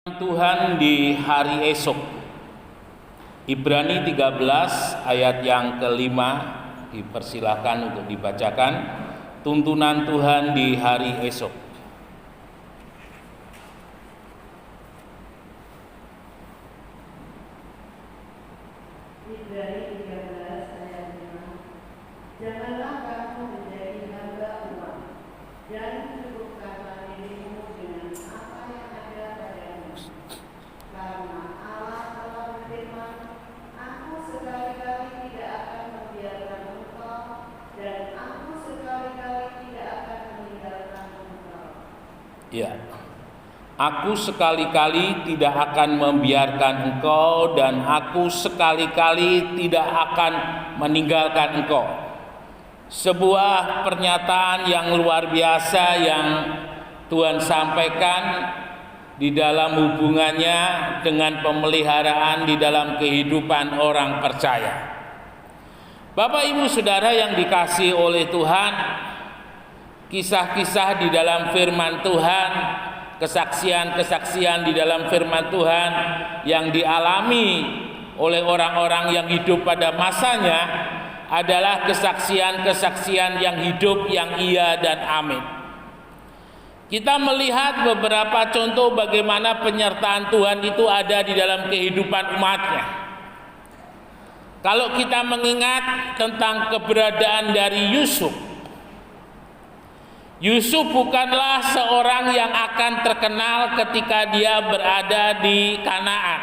Tuhan di hari esok. Ibrani 13 ayat yang kelima, dipersilahkan untuk dibacakan tuntunan Tuhan di hari esok. Ibrani 13 ayat 5. Janganlah kamu menjadi hamba uang dan cukupkanlah dirimu dengan apa yang ada padamu. Karena Allah telah berfirman, Aku sekali-kali tidak akan membiarkan engkau, dan Aku sekali-kali tidak akan meninggalkan engkau. Ya. Aku sekali-kali tidak akan membiarkan engkau, dan aku sekali-kali tidak akan meninggalkan engkau. Sebuah pernyataan yang luar biasa yang Tuhan sampaikan di dalam hubungannya dengan pemeliharaan di dalam kehidupan orang percaya. Bapak Ibu Saudara yang dikasihi oleh Tuhan, kisah-kisah di dalam firman Tuhan, kesaksian-kesaksian di dalam firman Tuhan yang dialami oleh orang-orang yang hidup pada masanya adalah kesaksian-kesaksian yang hidup, yang iya dan amin. Kita melihat beberapa contoh bagaimana penyertaan Tuhan itu ada di dalam kehidupan umatnya. Kalau kita mengingat tentang keberadaan dari Yusuf bukanlah seorang yang akan terkenal ketika dia berada di Kanaan.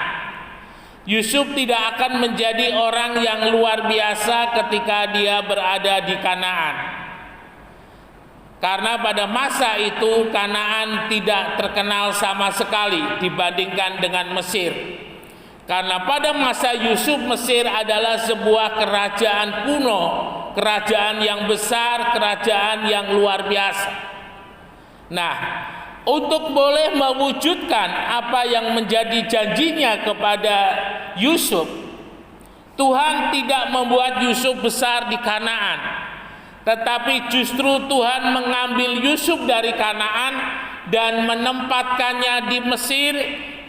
Yusuf tidak akan menjadi orang yang luar biasa ketika dia berada di Kanaan. Karena pada masa itu Kanaan tidak terkenal sama sekali dibandingkan dengan Mesir. Karena pada masa Yusuf, Mesir adalah sebuah kerajaan kuno, kerajaan yang besar, kerajaan yang luar biasa. Nah, untuk boleh mewujudkan apa yang menjadi janjinya kepada Yusuf, Tuhan tidak membuat Yusuf besar di Kanaan, tetapi justru Tuhan mengambil Yusuf dari Kanaan dan menempatkannya di Mesir,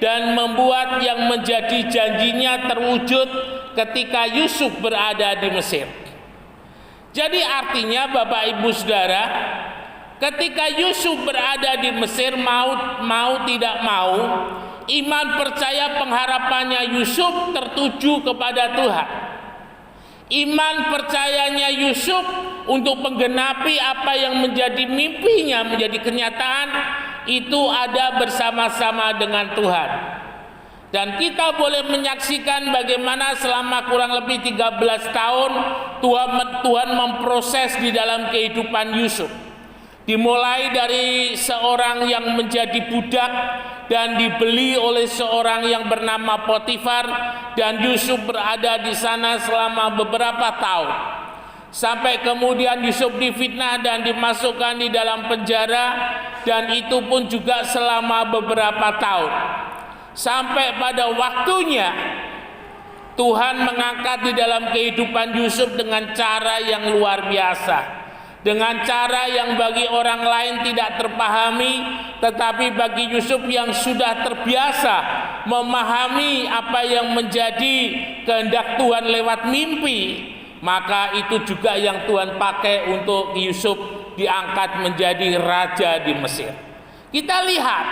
dan membuat yang menjadi janjinya terwujud ketika Yusuf berada di Mesir. Jadi artinya Bapak Ibu Saudara, ketika Yusuf berada di Mesir, mau tidak mau, iman percaya pengharapannya Yusuf tertuju kepada Tuhan. Iman percayanya Yusuf untuk menggenapi apa yang menjadi mimpinya menjadi kenyataan, itu ada bersama-sama dengan Tuhan. Dan kita boleh menyaksikan bagaimana selama kurang lebih 13 tahun Tuhan memproses di dalam kehidupan Yusuf. Dimulai dari seorang yang menjadi budak dan dibeli oleh seorang yang bernama Potifar, dan Yusuf berada di sana selama beberapa tahun. Sampai kemudian Yusuf difitnah dan dimasukkan di dalam penjara, dan itu pun juga selama beberapa tahun. Sampai pada waktunya Tuhan mengangkat di dalam kehidupan Yusuf dengan cara yang luar biasa. Dengan cara yang bagi orang lain tidak terpahami, tetapi bagi Yusuf yang sudah terbiasa memahami apa yang menjadi kehendak Tuhan lewat mimpi, maka itu juga yang Tuhan pakai untuk Yusuf diangkat menjadi raja di Mesir. Kita lihat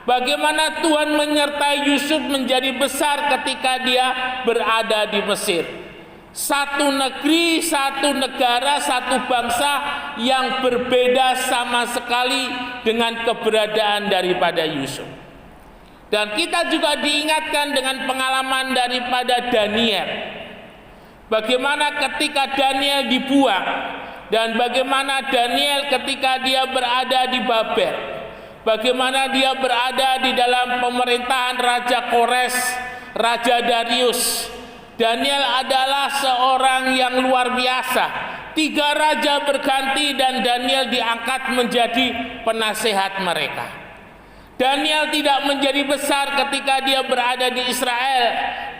bagaimana Tuhan menyertai Yusuf menjadi besar ketika dia berada di Mesir. Satu negeri, satu negara, satu bangsa yang berbeda sama sekali dengan keberadaan daripada Yusuf. Dan kita juga diingatkan dengan pengalaman daripada Daniel. Bagaimana ketika Daniel dibuang, dan bagaimana Daniel ketika dia berada di Babel, bagaimana dia berada di dalam pemerintahan Raja Kores, Raja Darius. Daniel adalah seorang yang luar biasa. 3 raja berganti dan Daniel diangkat menjadi penasehat mereka. Daniel tidak menjadi besar ketika dia berada di Israel.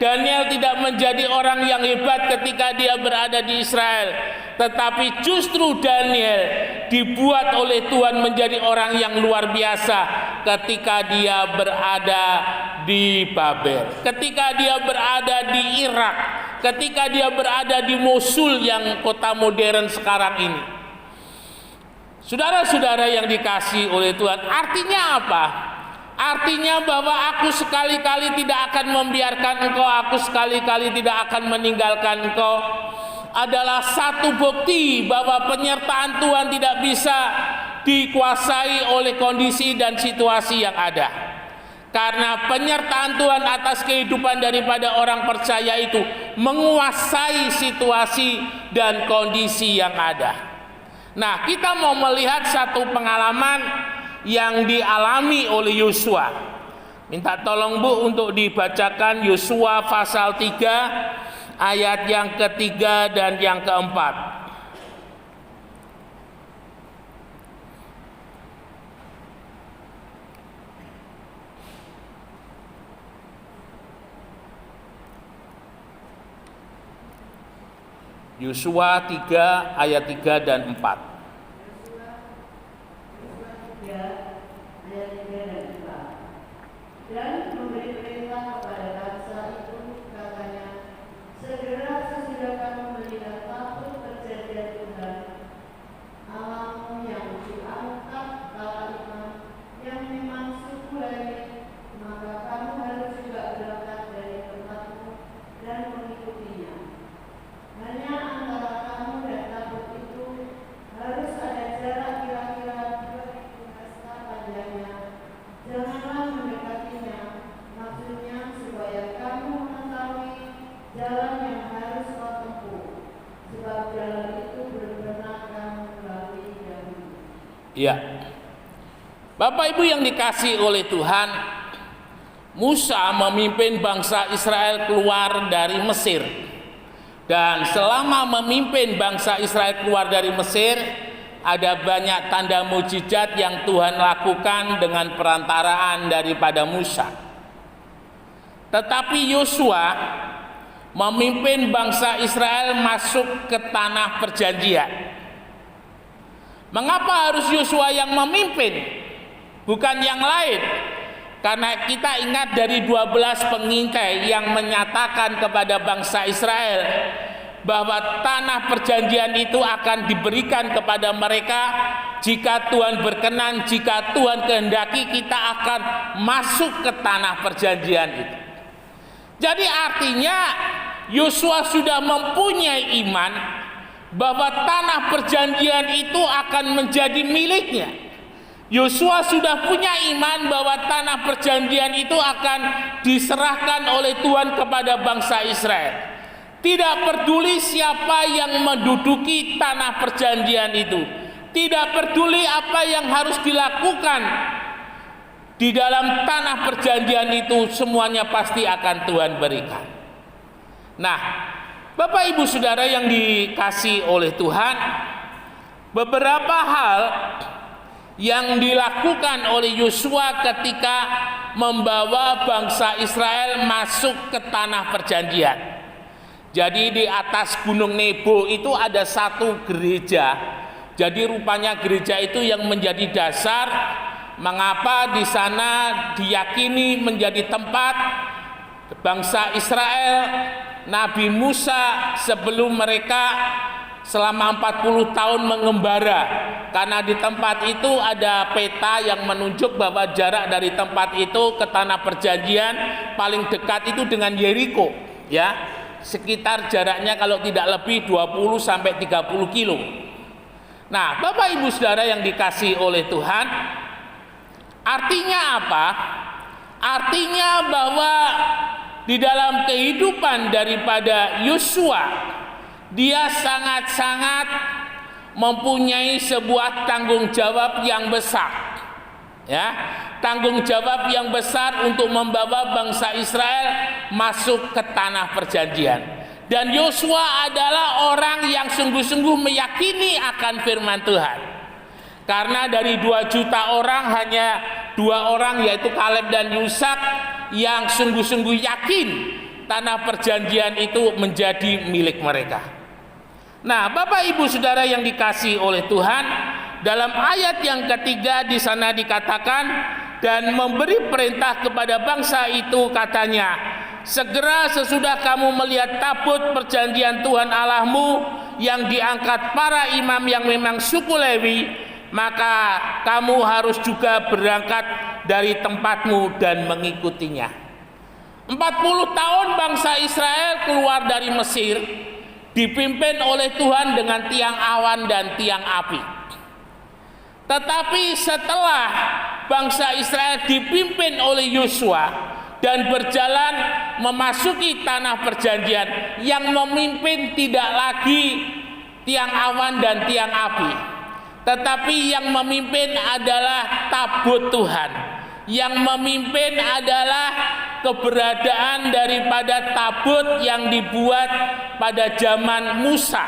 Daniel tidak menjadi orang yang hebat ketika dia berada di Israel. Tetapi justru Daniel dibuat oleh Tuhan menjadi orang yang luar biasa ketika dia berada di Babel, ketika dia berada di Irak, ketika dia berada di Mosul yang kota modern sekarang ini. Saudara-saudara yang dikasihi oleh Tuhan, artinya apa? Artinya bahwa aku sekali-kali tidak akan membiarkan engkau, aku sekali-kali tidak akan meninggalkan engkau, adalah satu bukti bahwa penyertaan Tuhan tidak bisa dikuasai oleh kondisi dan situasi yang ada. Karena penyertaan Tuhan atas kehidupan daripada orang percaya itu menguasai situasi dan kondisi yang ada. Nah, kita mau melihat satu pengalaman yang dialami oleh Yosua. Minta tolong Bu untuk dibacakan Yosua pasal 3 ayat yang ketiga dan yang keempat. Yosua 3 ayat 3 dan 4. Dan memberi perintah kepada bangsa itu, katanya, segera sesudah kamu melihat tabut perjanjian Tuhan Allahmu yang diangkat kala iman, yang memang suku Lewi, maka kamu harus juga berangkat dari tempatmu dan mengikutinya. Hanya antara kamu dan tabut itu harus ada jarak kira-kira 2000 hasta panjangnya. Janganlah mendekatinya, maksudnya supaya kamu mengetahui jalan yang harus kau tempuh, sebab jalan itu belum pernah kamu lalui dahulu. Iya. Bapak Ibu yang dikasihi oleh Tuhan, Musa memimpin bangsa Israel keluar dari Mesir. Dan selama memimpin bangsa Israel keluar dari Mesir, ada banyak tanda mujizat yang Tuhan lakukan dengan perantaraan daripada Musa. Tetapi Yosua memimpin bangsa Israel masuk ke tanah perjanjian. Mengapa harus Yosua yang memimpin, bukan yang lain? Karena kita ingat dari 12 pengintai yang menyatakan kepada bangsa Israel bahwa tanah perjanjian itu akan diberikan kepada mereka jika Tuhan berkenan, jika Tuhan kehendaki kita akan masuk ke tanah perjanjian itu. Jadi artinya Yosua sudah mempunyai iman bahwa tanah perjanjian itu akan menjadi miliknya. Yosua sudah punya iman bahwa tanah perjanjian itu akan diserahkan oleh Tuhan kepada bangsa Israel. Tidak peduli siapa yang menduduki tanah perjanjian itu, tidak peduli apa yang harus dilakukan di dalam tanah perjanjian itu, semuanya pasti akan Tuhan berikan. Nah, Bapak Ibu Saudara yang dikasihi oleh Tuhan, beberapa hal yang dilakukan oleh Yosua ketika membawa bangsa Israel masuk ke tanah perjanjian. Jadi di atas Gunung Nebo itu ada satu gereja. Jadi rupanya gereja itu yang menjadi dasar mengapa di sana diyakini menjadi tempat bangsa Israel, Nabi Musa sebelum mereka selama 40 tahun mengembara, karena di tempat itu ada peta yang menunjuk bahwa jarak dari tempat itu ke tanah perjanjian paling dekat itu dengan Yeriko, ya, sekitar jaraknya kalau tidak lebih 20 sampai 30 kilo. Nah, Bapak Ibu Saudara yang dikasihi oleh Tuhan, artinya apa? Artinya bahwa di dalam kehidupan daripada Yosua, dia sangat-sangat mempunyai sebuah tanggung jawab yang besar, ya, tanggung jawab yang besar untuk membawa bangsa Israel masuk ke tanah perjanjian. Dan Yosua adalah orang yang sungguh-sungguh meyakini akan firman Tuhan. Karena dari 2 juta orang hanya 2 orang, yaitu Kaleb dan Yusak, yang sungguh-sungguh yakin tanah perjanjian itu menjadi milik mereka. Nah, Bapak Ibu Saudara yang dikasihi oleh Tuhan, dalam ayat yang ketiga di sana dikatakan, dan memberi perintah kepada bangsa itu, katanya, segera sesudah kamu melihat tabut perjanjian Tuhan Allahmu yang diangkat para imam yang memang suku Lewi, maka kamu harus juga berangkat dari tempatmu dan mengikutinya. 40 tahun bangsa Israel keluar dari Mesir, dipimpin oleh Tuhan dengan tiang awan dan tiang api. Tetapi setelah bangsa Israel dipimpin oleh Yosua dan berjalan memasuki tanah perjanjian, yang memimpin tidak lagi tiang awan dan tiang api, tetapi yang memimpin adalah tabut Tuhan. Yang memimpin adalah keberadaan daripada tabut yang dibuat pada zaman Musa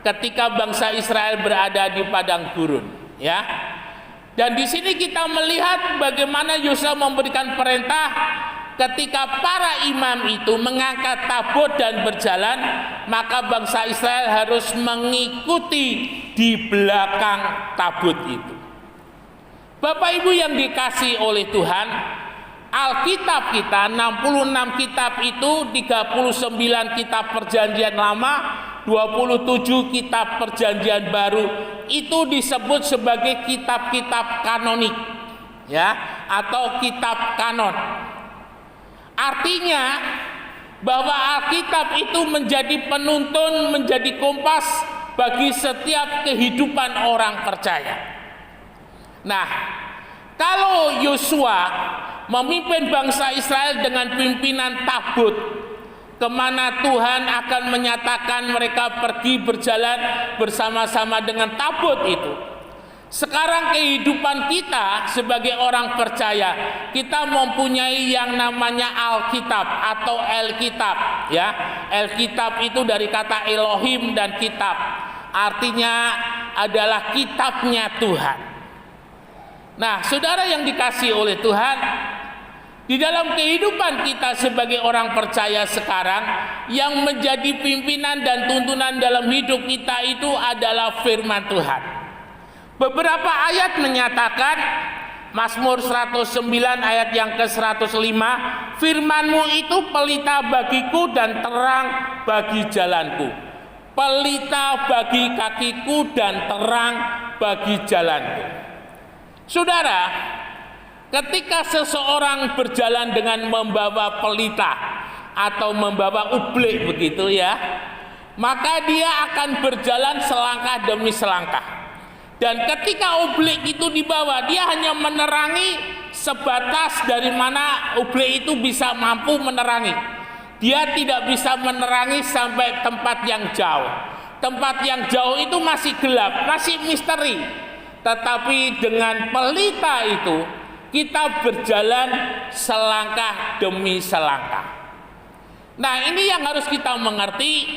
ketika bangsa Israel berada di padang gurun, ya. Dan di sini kita melihat bagaimana Yosua memberikan perintah ketika para imam itu mengangkat tabut dan berjalan, maka bangsa Israel harus mengikuti di belakang tabut itu. Bapak Ibu yang dikasihi oleh Tuhan, Alkitab kita 66 kitab itu, 39 kitab perjanjian lama, 27 kitab perjanjian baru, itu disebut sebagai kitab-kitab kanonik, ya, atau kitab kanon. Artinya bahwa Alkitab itu menjadi penuntun, menjadi kompas bagi setiap kehidupan orang percaya. Nah, kalau Yosua memimpin bangsa Israel dengan pimpinan tabut, kemana Tuhan akan menyatakan mereka pergi berjalan bersama-sama dengan tabut itu. Sekarang kehidupan kita sebagai orang percaya, kita mempunyai yang namanya Alkitab atau Alkitab, ya. Alkitab itu dari kata Elohim dan kitab, artinya adalah kitabnya Tuhan. Nah, saudara yang dikasihi oleh Tuhan, di dalam kehidupan kita sebagai orang percaya sekarang, yang menjadi pimpinan dan tuntunan dalam hidup kita itu adalah firman Tuhan. Beberapa ayat menyatakan, Mazmur 109 ayat yang ke-105, firman-Mu itu pelita bagiku dan terang bagi jalanku. Pelita bagi kakiku dan terang bagi jalanku. Saudara, ketika seseorang berjalan dengan membawa pelita atau membawa ublik begitu, ya, maka dia akan berjalan selangkah demi selangkah. Dan ketika ublik itu dibawa, dia hanya menerangi sebatas dari mana ublik itu bisa mampu menerangi. Dia tidak bisa menerangi sampai tempat yang jauh. Tempat yang jauh itu masih gelap, masih misteri. Tetapi dengan pelita itu kita berjalan selangkah demi selangkah. Nah, ini yang harus kita mengerti.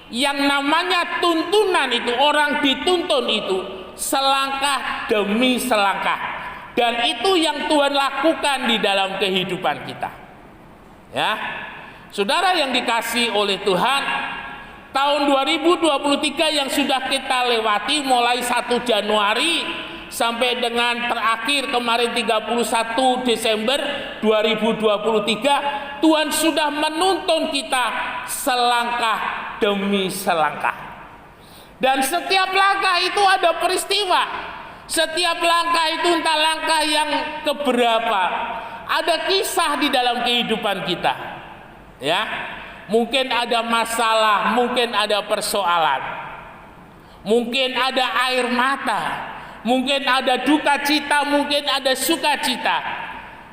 Yang namanya tuntunan itu, orang dituntun itu selangkah demi selangkah. Dan itu yang Tuhan lakukan di dalam kehidupan kita, ya. Saudara yang dikasihi oleh Tuhan, tahun 2023 yang sudah kita lewati mulai 1 Januari sampai dengan terakhir kemarin 31 Desember 2023, Tuhan sudah menuntun kita selangkah demi selangkah. Dan setiap langkah itu ada peristiwa. Setiap langkah itu entah langkah yang keberapa, ada kisah di dalam kehidupan kita, ya. Mungkin ada masalah, mungkin ada persoalan, mungkin ada air mata, mungkin ada duka cita, mungkin ada sukacita.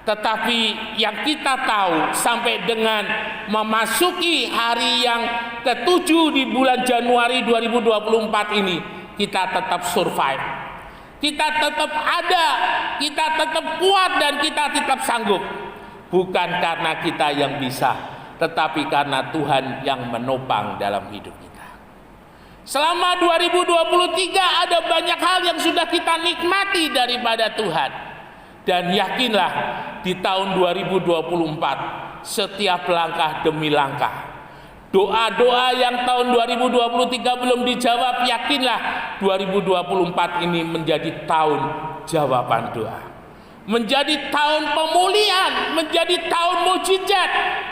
Tetapi yang kita tahu, sampai dengan memasuki hari yang ke-7 di bulan Januari 2024 ini, kita tetap survive, kita tetap ada, kita tetap kuat, dan kita tetap sanggup. Bukan karena kita yang bisa, tetapi karena Tuhan yang menopang dalam hidup kita. Selama 2023 ada banyak hal yang sudah kita nikmati daripada Tuhan. Dan yakinlah, di tahun 2024 setiap langkah demi langkah, doa-doa yang tahun 2023 belum dijawab, yakinlah 2024 ini menjadi tahun jawaban doa. menjadi tahun pemulihan, menjadi tahun mujizat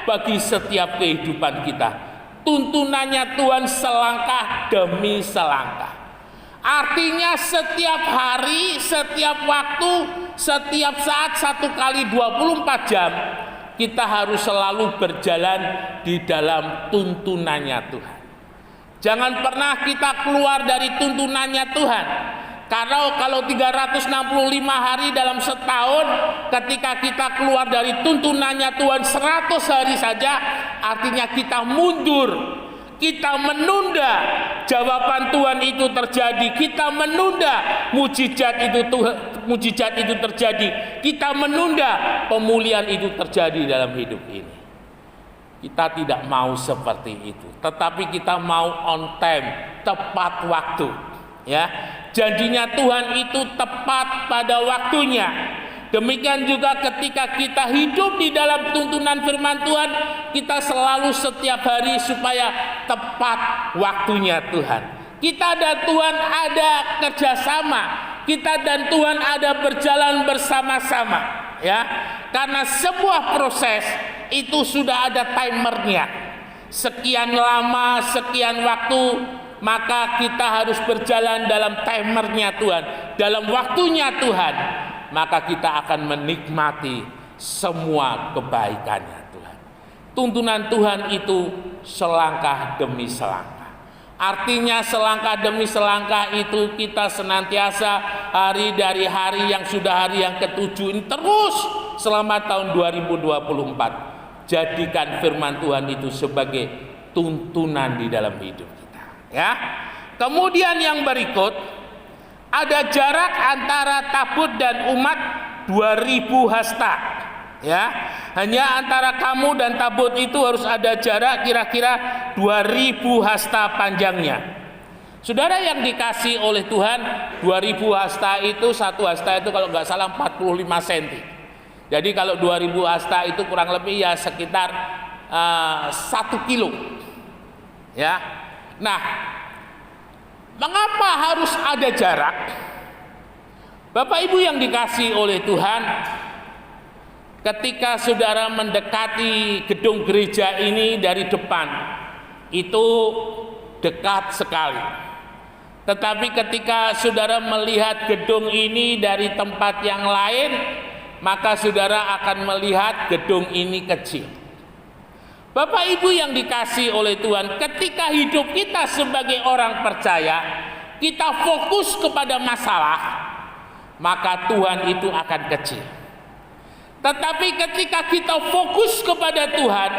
bagi setiap kehidupan kita. Tuntunannya Tuhan selangkah demi selangkah. Artinya setiap hari, setiap waktu, setiap saat, 1 kali 24 jam kita harus selalu berjalan di dalam tuntunannya Tuhan. Jangan pernah kita keluar dari tuntunannya Tuhan. Karena kalau 365 hari dalam setahun, ketika kita keluar dari tuntunannya Tuhan 100 hari saja, artinya kita mundur. Kita menunda jawaban Tuhan itu terjadi. Kita menunda mujizat itu terjadi. Kita menunda pemulihan itu terjadi dalam hidup ini. Kita tidak mau seperti itu, tetapi kita mau on time, tepat waktu. Ya, janjinya Tuhan itu tepat pada waktunya. Demikian juga ketika kita hidup di dalam tuntunan firman Tuhan, kita selalu setiap hari supaya tepat waktunya Tuhan. Kita dan Tuhan ada kerjasama, kita dan Tuhan ada berjalan bersama-sama, ya. Karena sebuah proses itu sudah ada timernya. Sekian lama, sekian waktu, maka kita harus berjalan dalam timernya Tuhan, dalam waktunya Tuhan. Maka kita akan menikmati semua kebaikannya Tuhan. Tuntunan Tuhan itu selangkah demi selangkah. Artinya selangkah demi selangkah itu kita senantiasa hari dari hari yang sudah hari yang ke-7 ini terus selama tahun 2024. Jadikan firman Tuhan itu sebagai tuntunan di dalam hidup kita. Ya. Kemudian yang berikut, ada jarak antara tabut dan umat 2000 hasta. Ya, hanya antara kamu dan tabut itu harus ada jarak kira-kira 2000 hasta panjangnya. Saudara yang dikasih oleh Tuhan, 2000 hasta itu, satu hasta itu kalau nggak salah 45 cm. Jadi kalau 2000 hasta itu kurang lebih ya sekitar 1 kilo. Ya. Nah, mengapa harus ada jarak? Bapak Ibu yang dikasih oleh Tuhan, ketika saudara mendekati gedung gereja ini dari depan, itu dekat sekali. Tetapi ketika saudara melihat gedung ini dari tempat yang lain, maka saudara akan melihat gedung ini kecil. Bapak Ibu yang dikasih oleh Tuhan, ketika hidup kita sebagai orang percaya, kita fokus kepada masalah, maka Tuhan itu akan kecil. Tetapi ketika kita fokus kepada Tuhan,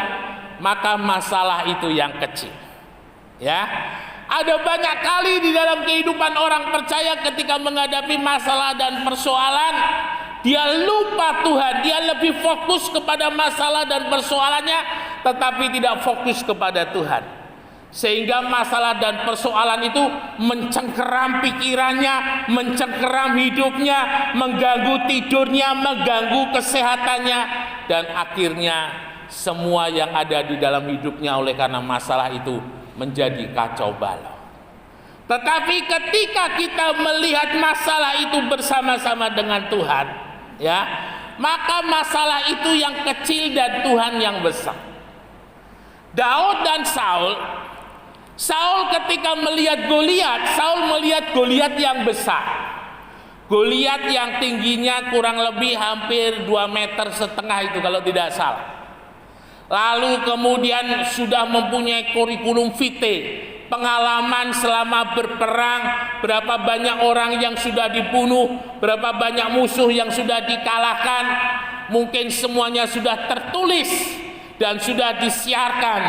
maka masalah itu yang kecil. Ya, ada banyak kali di dalam kehidupan orang percaya ketika menghadapi masalah dan persoalan, dia lupa Tuhan, dia lebih fokus kepada masalah dan persoalannya, tetapi tidak fokus kepada Tuhan. Sehingga masalah dan persoalan itu mencengkeram pikirannya, mencengkeram hidupnya, mengganggu tidurnya, mengganggu kesehatannya, dan akhirnya semua yang ada di dalam hidupnya oleh karena masalah itu menjadi kacau balau. Tetapi ketika kita melihat masalah itu bersama-sama dengan Tuhan, ya, maka masalah itu yang kecil dan Tuhan yang besar. Daud dan Saul ketika melihat Goliat, Saul melihat Goliat yang besar. Goliat yang tingginya kurang lebih hampir 2,5 meter itu kalau tidak salah. Lalu kemudian sudah mempunyai kurikulum vitae, pengalaman selama berperang, berapa banyak orang yang sudah dibunuh, berapa banyak musuh yang sudah dikalahkan, mungkin semuanya sudah tertulis dan sudah disiarkan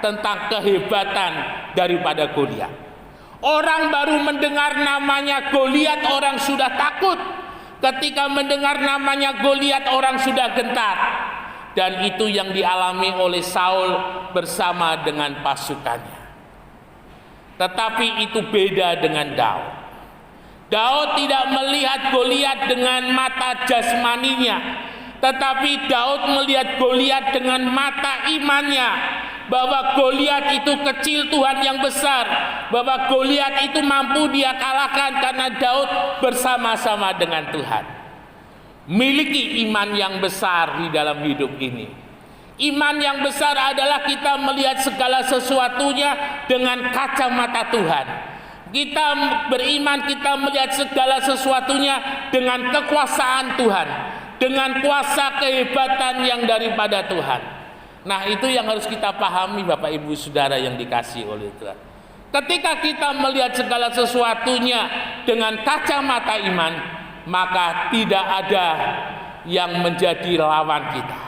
tentang kehebatan daripada Goliat. Orang baru mendengar namanya Goliat, orang sudah takut. Ketika mendengar namanya Goliat, orang sudah gentar. Dan itu yang dialami oleh Saul bersama dengan pasukannya. Tetapi itu beda dengan Daud. Daud tidak melihat Goliat dengan mata jasmaninya, tetapi Daud melihat Goliat dengan mata imannya, bahwa Goliat itu kecil, Tuhan yang besar, bahwa Goliat itu mampu dia kalahkan karena Daud bersama-sama dengan Tuhan. miliki iman yang besar di dalam hidup ini. Iman yang besar adalah kita melihat segala sesuatunya dengan kacamata Tuhan. Kita beriman, kita melihat segala sesuatunya dengan kekuasaan Tuhan, dengan kuasa kehebatan yang daripada Tuhan. Nah, itu yang harus kita pahami Bapak Ibu Saudara yang dikasihi oleh Tuhan. Ketika kita melihat segala sesuatunya dengan kacamata iman, maka tidak ada yang menjadi lawan kita.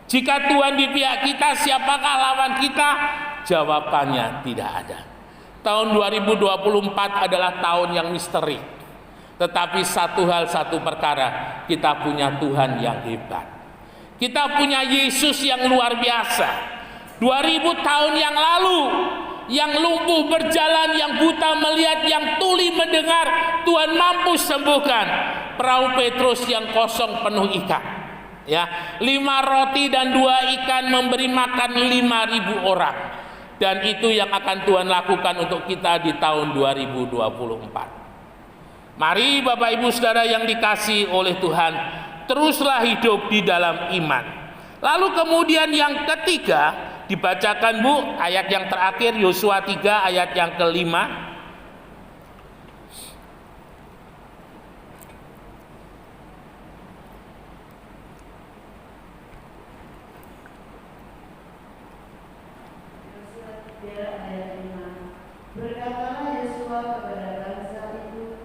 Jika Tuhan di pihak kita, siapakah lawan kita? Jawabannya tidak ada. Tahun 2024 adalah tahun yang misteri. Tetapi satu hal, satu perkara, kita punya Tuhan yang hebat. Kita punya Yesus yang luar biasa. 2000 tahun yang lalu, yang lumpuh berjalan, yang buta melihat, yang tuli mendengar, Tuhan mampu sembuhkan. Perahu Petrus yang kosong penuh ikan. Ya, 5 roti dan 2 ikan memberi makan 5.000 orang. Dan itu yang akan Tuhan lakukan untuk kita di tahun 2024. Mari Bapak Ibu Saudara yang dikasihi oleh Tuhan, teruslah hidup di dalam iman. Lalu kemudian yang ketiga, dibacakan Bu, ayat yang terakhir, Yosua 3 ayat yang kelima. Berkatalah Yosua kepada bangsa itu,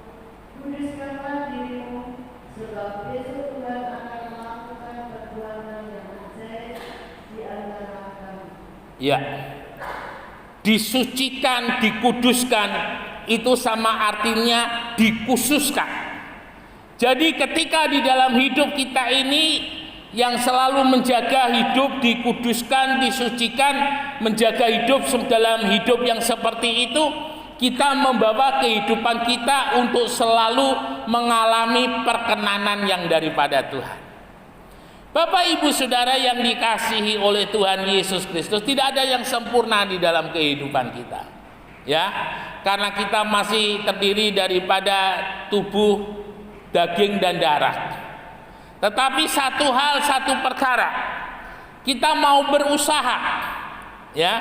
kuduskanlah dirimu, sebab besok Tuhan akan melakukan perbuatan yang ajaib di antara kamu. Ya, disucikan, dikuduskan, itu sama artinya dikhususkan. Jadi ketika di dalam hidup kita ini, yang selalu menjaga hidup dikuduskan, disucikan, menjaga hidup dalam hidup yang seperti itu, kita membawa kehidupan kita untuk selalu mengalami perkenanan yang daripada Tuhan. Bapak Ibu Saudara yang dikasihi oleh Tuhan Yesus Kristus, tidak ada yang sempurna di dalam kehidupan kita. Ya, karena kita masih terdiri daripada tubuh, daging dan darah. Tetapi satu hal, satu perkara, kita mau berusaha. Ya,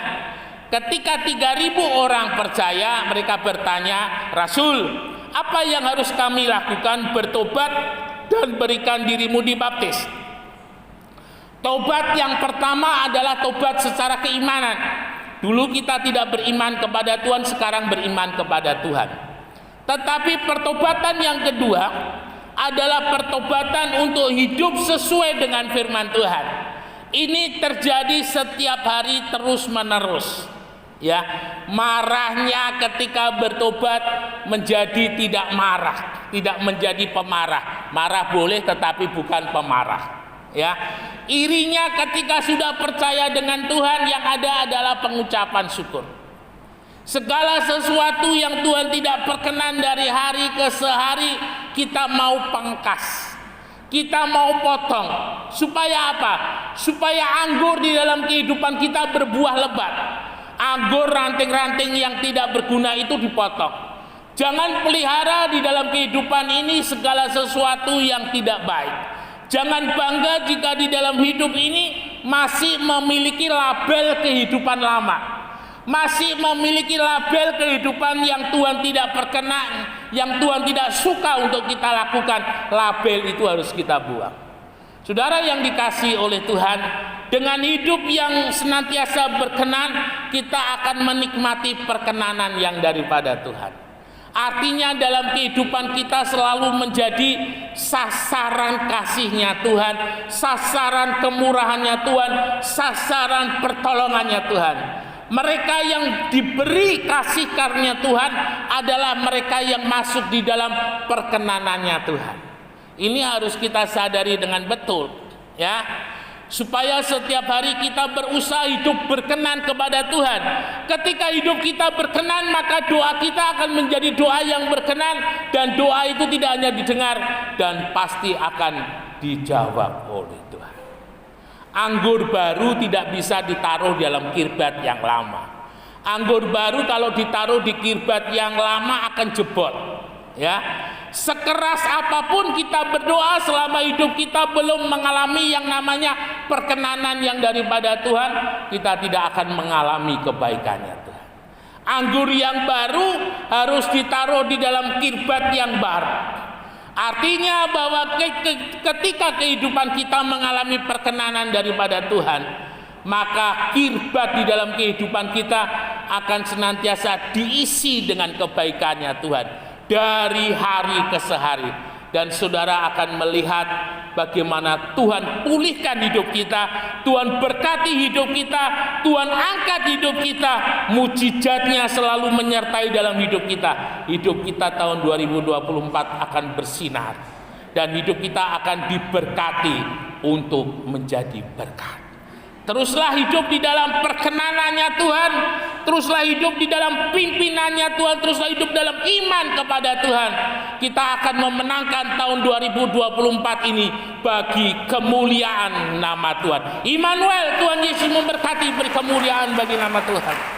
ketika 3.000 orang percaya, mereka bertanya, Rasul, apa yang harus kami lakukan? Bertobat dan berikan dirimu dibaptis. Tobat yang pertama adalah tobat secara keimanan. Dulu kita tidak beriman kepada Tuhan, sekarang beriman kepada Tuhan. Tetapi pertobatan yang kedua adalah pertobatan untuk hidup sesuai dengan firman Tuhan. Ini terjadi setiap hari terus menerus. Ya, marahnya ketika bertobat menjadi tidak marah, tidak menjadi pemarah. Marah boleh tetapi bukan pemarah. Ya, irinya ketika sudah percaya dengan Tuhan, yang ada adalah pengucapan syukur. Segala sesuatu yang Tuhan tidak perkenan dari hari ke sehari, kita mau pangkas, kita mau potong. Supaya apa? Supaya anggur di dalam kehidupan kita berbuah lebat. Anggur ranting-ranting yang tidak berguna itu dipotong. Jangan pelihara di dalam kehidupan ini segala sesuatu yang tidak baik. Jangan bangga jika di dalam hidup ini masih memiliki label kehidupan lama, masih memiliki label kehidupan yang Tuhan tidak perkenan, yang Tuhan tidak suka untuk kita lakukan. Label itu harus kita buang. Saudara yang dikasihi oleh Tuhan, dengan hidup yang senantiasa berkenan, kita akan menikmati perkenanan yang daripada Tuhan. Artinya dalam kehidupan kita selalu menjadi sasaran kasih-Nya Tuhan, sasaran kemurahan-Nya Tuhan, sasaran pertolongan-Nya Tuhan. Mereka yang diberi kasih karunia Tuhan adalah mereka yang masuk di dalam perkenanannya Tuhan. Ini harus kita sadari dengan betul, ya, supaya setiap hari kita berusaha hidup berkenan kepada Tuhan. Ketika hidup kita berkenan, maka doa kita akan menjadi doa yang berkenan, dan doa itu tidak hanya didengar dan pasti akan dijawab oleh Tuhan. Anggur baru tidak bisa ditaruh dalam kirbat yang lama. Anggur baru kalau ditaruh di kirbat yang lama akan jebol. Ya, Sekeras apapun kita berdoa, selama hidup kita belum mengalami yang namanya perkenanan yang daripada Tuhan, kita tidak akan mengalami kebaikannya Tuhan. Anggur yang baru harus ditaruh di dalam kirbat yang baru. Artinya bahwa ketika kehidupan kita mengalami perkenanan daripada Tuhan, maka kirbat di dalam kehidupan kita akan senantiasa diisi dengan kebaikannya Tuhan dari hari ke hari. Dan saudara akan melihat bagaimana Tuhan pulihkan hidup kita, Tuhan berkati hidup kita, Tuhan angkat hidup kita, mujizatnya selalu menyertai dalam hidup kita. Hidup kita tahun 2024 akan bersinar dan hidup kita akan diberkati untuk menjadi berkat. Teruslah hidup di dalam perkenanannya Tuhan, teruslah hidup di dalam pimpinannya Tuhan, teruslah hidup dalam iman kepada Tuhan. Kita akan memenangkan tahun 2024 ini bagi kemuliaan nama Tuhan. Immanuel, Tuhan Yesus memberkati, beri kemuliaan bagi nama Tuhan.